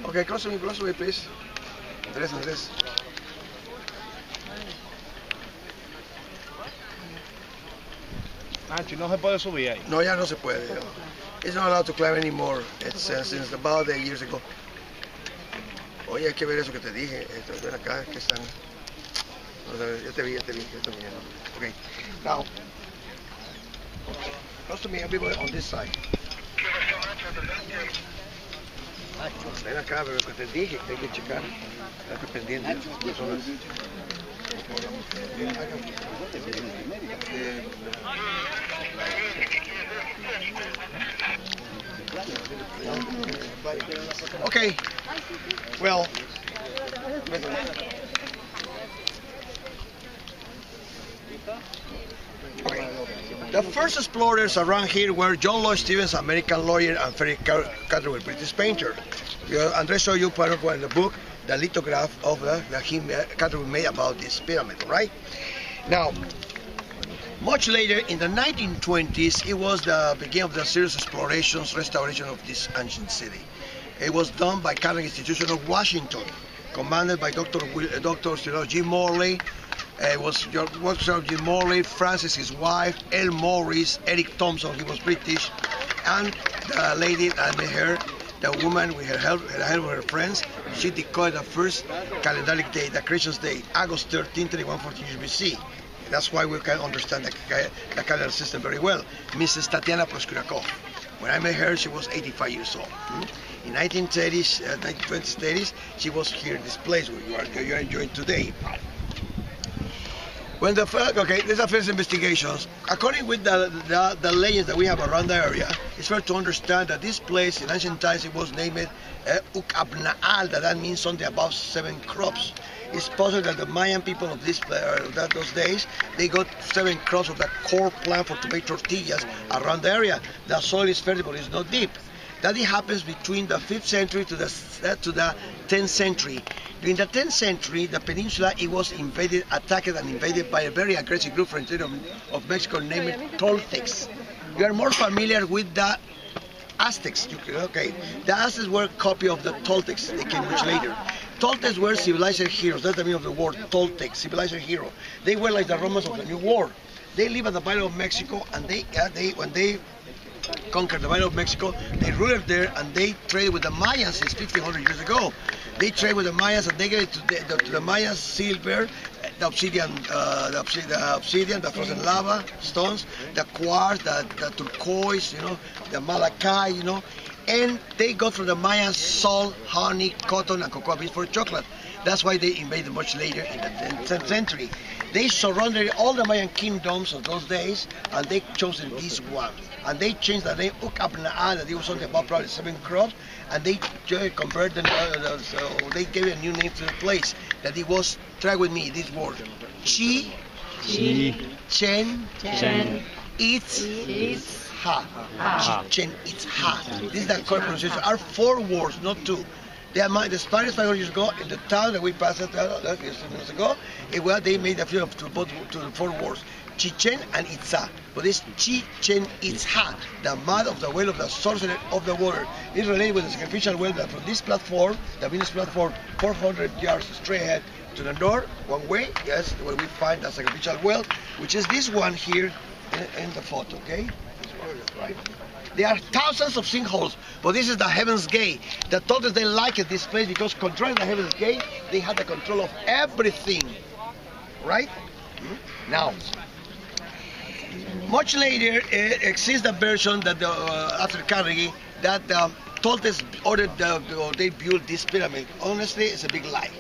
Okay, close to me, please. Andrés. Nacho, no se puede subir ahí. No, ya no se puede. It's not allowed to climb anymore. It's since about 8 years ago. Oye, hay que ver eso que te dije. Ven acá, que están. Ya te vi. Okay, now. Close to me, everybody on this side. Ven acá, pero lo que te dije, hay que checar. Estar pendiente. Okay, well, okay. The first explorers around here were John Lloyd Stevens, American lawyer, and Frederick Catherwood, British painter. Andres showed you part of one in the book, the lithograph of that Catherwood made about this pyramid, right? Now, much later, in the 1920s, it was the beginning of the serious explorations, restoration of this ancient city. It was done by Catholic Institution of Washington, commanded by Dr. Jim Morley. It was Jim Morley, Francis, his wife, L. Morris, Eric Thompson, he was British, and the lady, I met her, the woman with her help with her friends, she decoded the first calendaric date, the creation date, August 13, 3114 BC. That's why we can understand the calendar system very well. Mrs. Tatiana Proskurakov. When I met her, she was 85 years old. In 1930s, 1920s, 30s, she was here in this place where you are enjoying today. When the first, okay, these are first investigations. According with the legends that we have around the area, it's fair to understand that this place in ancient times it was named Ukabnaal, that means something about 7 crops. It's possible that the Mayan people of those days, they got 7 crops of the core plant for to make tortillas around the area. The soil is fertile, it's not deep. That it happens between the 5th century to the 10th century. During the 10th century, the peninsula it was attacked and invaded by a very aggressive group from the interior of Mexico named Toltecs. You are more familiar with the Aztecs. Okay, the Aztecs were a copy of the Toltecs. They came much later. Toltecs were civilized heroes. That's the meaning of the word Toltec, civilized hero. They were like the Romans of the New World. They live at the Valley of Mexico, and when they conquered the Valley of Mexico, they ruled there, and they traded with the Mayans since 1500 years ago. They trade with the Mayans, and they gave to the Mayans silver, the obsidian, the frozen lava stones, the quartz, the turquoise, the malachite, and they got from the Mayans salt, honey, cotton, and cocoa beans for chocolate. That's why they invaded much later in the 10th century. They surrounded all the Mayan kingdoms of those days, and they chosen this one. And they changed the name Ukabnaal, that it was something about probably 7 crops, and they converted, so they gave a new name to the place. That it was, try with me this word, Chichen Itza. Chichen Itza. This is the correct pronunciation. Are 4 words, not 2. The Spanish 500 years ago, in the town that we passed a few minutes ago, they made a few to the 4 words, Chichen and Itza. But it's Chichen Itza, the mud of the well of the source of the water. It's related with the sacrificial well that from this platform, the Venus platform, 400 yards straight ahead to the north, one way, yes, where we find the sacrificial well, which is this one here in the photo, okay? This one, right? There are thousands of sinkholes, but this is the Heaven's Gate. The Toltecs, they liked this place because controlling the Heaven's Gate, they had the control of everything, right? Now, much later exists the version that after Carnegie that the Toltecs ordered they built this pyramid. Honestly, it's a big lie.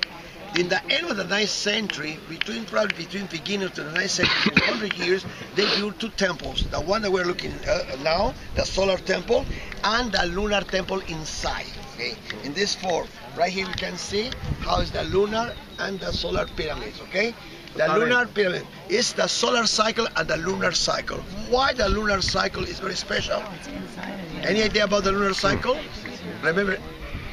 In the end of the 9th century, probably between beginning to the 9th century, 100 years, they built 2 temples. The one that we're looking at now, the solar temple, and the lunar temple inside. Okay, in this form, right here you can see how is the lunar and the solar pyramids. Okay, the lunar pyramid is the solar cycle and the lunar cycle. Why the lunar cycle is very special? Any idea about the lunar cycle? Remember.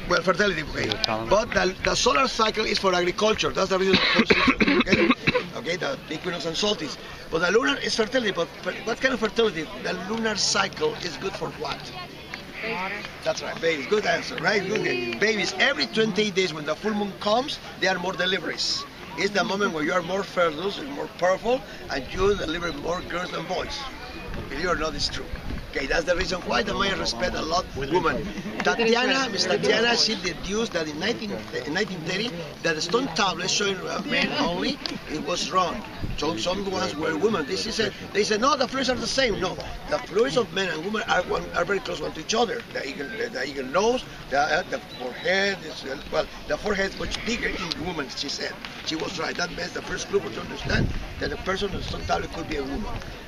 Well, fertility, okay. But the solar cycle is for agriculture. That's the reason for seasons, okay? Okay, the equinox and solstice. But the lunar is fertility. But what kind of fertility? The lunar cycle is good for what? That's right, babies. Good answer, right? Good. Babies, every 28 days when the full moon comes, there are more deliveries. It's the moment where you are more fertile, more powerful, and you deliver more girls than boys. Believe it or not, it's true. Okay, that's the reason why the Maya respect a lot women. Miss Tatiana, she deduced that in 1930, that the stone tablets showing men only, it was wrong. So some ones were women. They said, no, the fluids are the same. No, the fluids of men and women are very close one to each other. The eagle nose, the forehead, the forehead is much bigger in women, she said. She was right. That means the first group to understand that the person on the stone tablet could be a woman.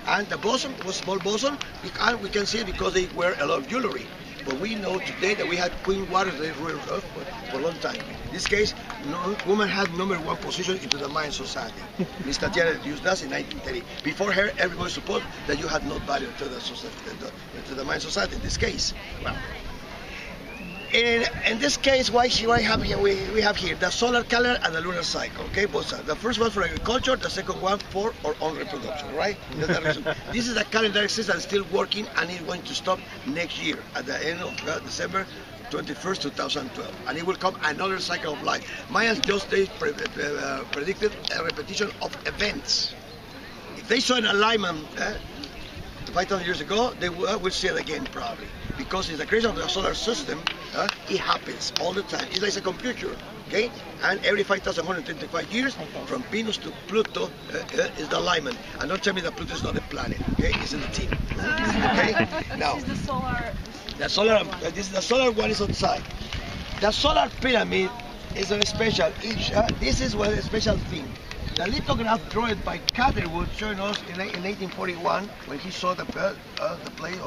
And the bosom was small bosom, we can see it because they wear a lot of jewelry. But we know today that we had queen water they ruled for a long time. In this case, women had #1 position into the Mayan society. Miss Tatiana used that in 1930. Before her, everybody supposed that you had no value to the society, to the Mayan society. In this case, well. In this case, we have here the solar calendar and the lunar cycle. Okay, both sides. The first one for agriculture, the second one for our own reproduction. Right? This is a calendar exists and still working, and it's going to stop next year at the end of December 21st, 2012, and it will come another cycle of life. Mayans just predicted a repetition of events. If they saw an alignment 5,000 years ago, they will see it again probably. Because in the creation of the solar system, it happens all the time. It's like a computer, okay? And every 5,125 years, from Venus to Pluto is the alignment. And don't tell me that Pluto is not a planet, okay? It's in the team, okay? Now, this is the solar one is outside. The solar pyramid is a special. This is a special thing. The lithograph drawn by Catherwood showing us in 1841 when he saw the place,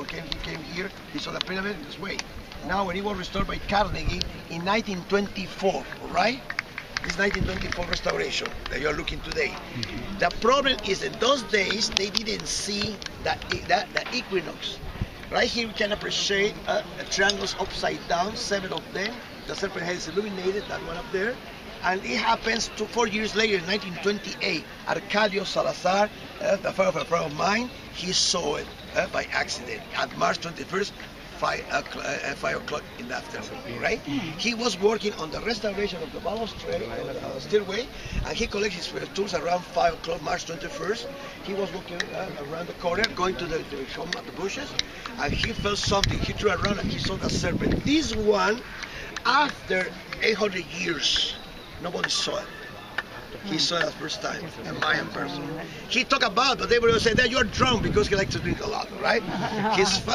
he came here, he saw the pyramid this way. Now when it was restored by Carnegie in 1924, right? This 1924 restoration that you are looking today. The problem is in those days they didn't see the equinox. Right here we can appreciate triangles upside down, 7 of them. The serpent head is illuminated, that one up there. And it happens 4 years later, in 1928, Arcadio Salazar, the father of a friend of mine, he saw it by accident at March 21st, 5 o'clock in the afternoon, right? He was working on the restoration of the balustrade, stairway, and he collected his tools around 5 o'clock, March 21st. He was walking around the corner, going to the bushes, and he felt something. He turned around and he saw the serpent. This one, after 800 years, nobody saw it. He saw it the first time, a Mayan person. He talked about, but they would say that you're drunk because he likes to drink a lot, right?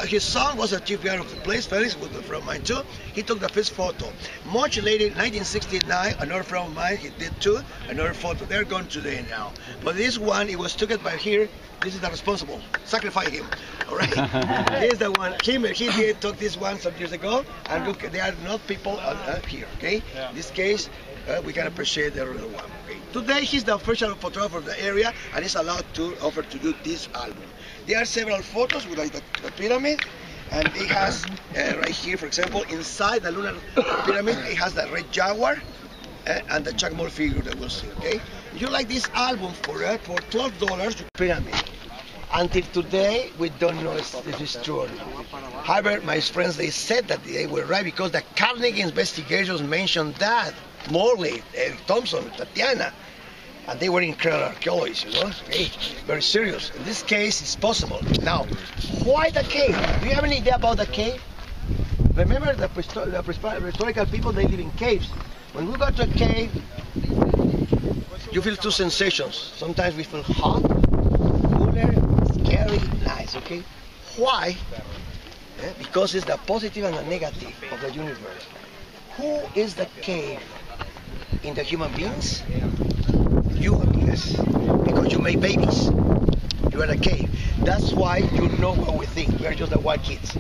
His son was a chief guard of the place, Felix, was from mine too. He took the first photo. Much later, in 1969, another friend of mine, he did too, another photo. They're gone today now. But this one, it was taken by here. This is the responsible. Sacrifice him, all right? Here's the one. He took this one some years ago, and look, there are not people here, okay? In this case, we can appreciate the real one. Okay? Today, he's the official photographer of the area, and he's allowed to offer to you this album. There are several photos with like the pyramid, and it has right here, for example, inside the lunar pyramid, it has the red jaguar and the Chacmol figure that we'll see. Okay, if you like this album for $12, pyramid. Until today, we don't know if it's true or not. However, my friends, they said that they were right because the Carnegie investigations mentioned that. Morley, Eric Thompson, Tatiana, and they were incredible archaeologists, you know, very serious. In this case, it's possible. Now, why the cave? Do you have any idea about the cave? Remember the historical people, they live in caves. When we go to a cave, you feel two sensations. Sometimes we feel hot, cooler, scary, nice, okay? Why? Because it's the positive and the negative of the universe. Who is the cave in the human beings? You, yes, because you make babies. You are a cave. That's why you know what we think. We are just the white kids.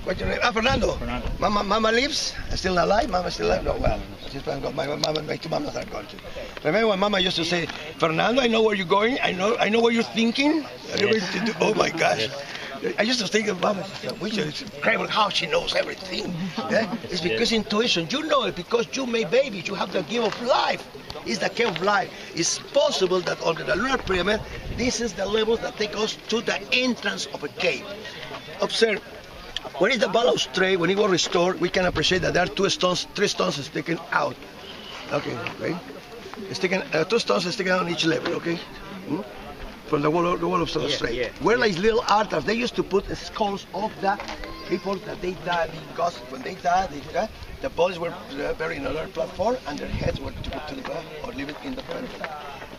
What's your name? Fernando. Fernando. Mama lives? Still alive? Mama still alive? No, well, my two mamas are gone too. Remember when Mama used to say, Fernando, I know where you're going. I know what you're thinking. Yes. Oh my gosh. I used to think of Mama, it's incredible how she knows everything. It's because intuition. You know it because you made babies. You have the gift of life. It's the gift of life. It's possible that under the lunar pyramid, this is the level that take us to the entrance of a cave. Observe, When it's the balustrade, when it was restored, we can appreciate that there are three stones sticking out. Okay, right? Two stones sticking out on each level, okay? From the wall of the balustrade. Where like little altars, they used to put skulls of the people that they died because when they died, the bodies were buried in another platform and their heads were to the back or leave it in the front.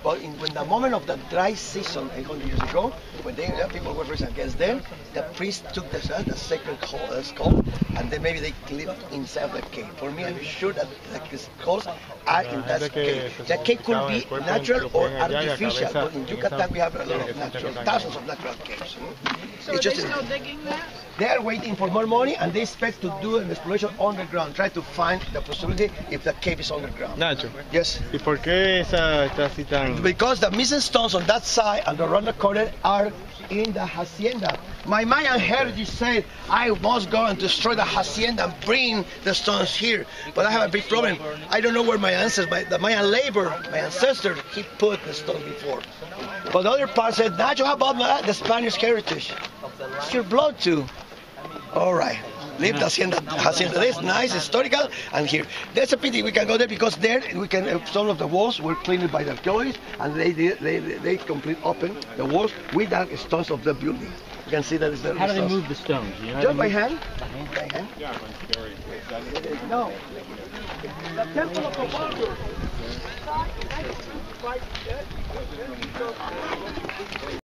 But when the moment of the dry season 800 years ago, when people were raised against them, the priest took the sacred skull and then maybe they lived inside the cave. For me, I'm sure that the skulls are in that cave. The cave could be natural or artificial, but in Yucatan we have a lot of natural, thousands of natural caves. So they're still digging that? They are waiting for more money and they expect to do an exploration underground, try to find the possibility if the cave is underground. Nacho. Yes. ¿Y por qué esa está así tan...? Because the missing stones on that side and around the corner are in the hacienda. My Mayan heritage said I must go and destroy the hacienda and bring the stones here. But I have a big problem. I don't know where my ancestors, the Mayan labor, my ancestor, he put the stones before. But the other part said, Nacho, how about the Spanish heritage? It's your blood too. All right. Leave the hacienda. That's nice, historical, and here. That's a pity we can go there because there we can. Some of the walls were cleaned by the archaeologists, and they complete open the walls with the stones of the building. You can see that it's there. How do they move the stones? You know Just by hand. By hand. No. The temple of the water.